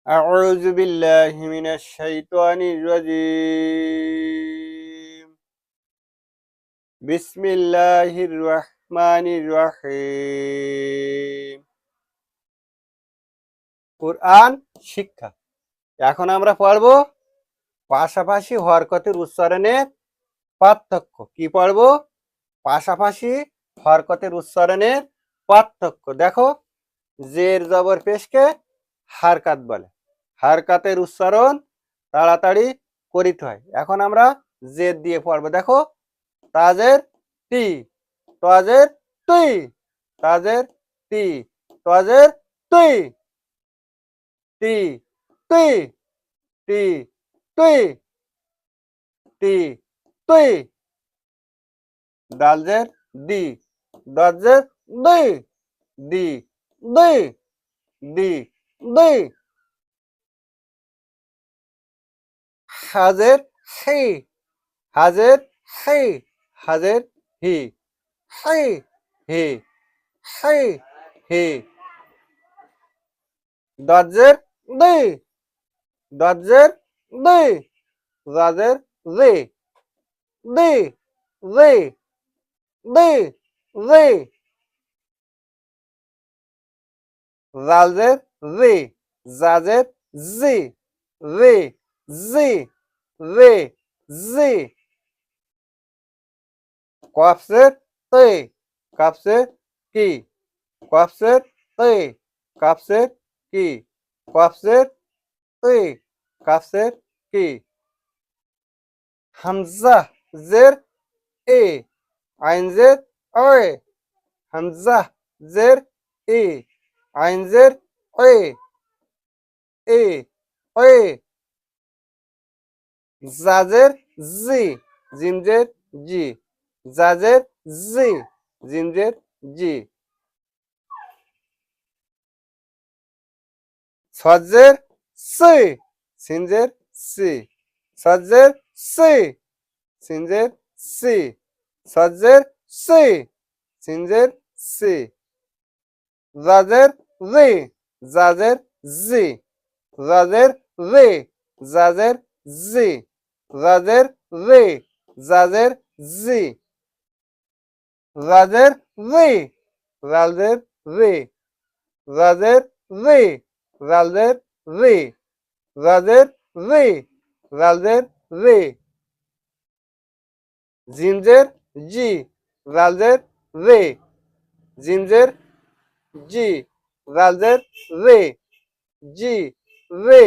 أعوذ بالله من الشيطان الرجيم بسم الله الرحمن الرحيم কুরআন শিক্ষা। এখন আমরা পড়ব পাশাপাশি হরকতের উচ্চারণের পার্থক্য। কি পড়ব? পাশাপাশি হরকতের উচ্চারণের পার্থক্য। দেখো, জের জবর পেশকে হারকাত বলে। হারকাতের উচ্চারণ তাড়াতাড়ি করিতে হয়। এখন আমরা জের দিয়ে পড়ব। দেখো, তাজের তি, তাজের তুই, তাজের তি, তাজের তুই, তি তুই, তি তুই, তি তুই, দালজের দি, দজের দুই, দি দুই, দি দুই, হাজের হি, হাজের হি, হাজের হি, হি হি, হি হি, দজের দুই, দজের দুই, রাজের রে, রে রে, রে রে, রাজের রে, জাজের জি, রে জি, রে জি, কফসের তে, কফসের কি, কফসের তে, কফসের কি, কফসের তে, কফসের কি, হামজা জের এ, আইন জের ওয়ে, হামজা জের এ, আইন জের ওয়ে, এ ওয়ে, জাজের জি, জিমজের জি, জাজের জি, জিমজের জি, সজের সি, সিনজের সি, সজের সি, সিনজের সি, সজের সি, সিনজের সি, জাজের রি, জাজের জি, জাজের রি, জাজের জি, জাজের রি, জাজের জি, জাজের রি, জাজের রি, জাজের রি, জাজের রি, জাজের রি, জাজের রি, জিমজের জি, জাজের রে, জিমজের জি, জাজের রে, জি রে,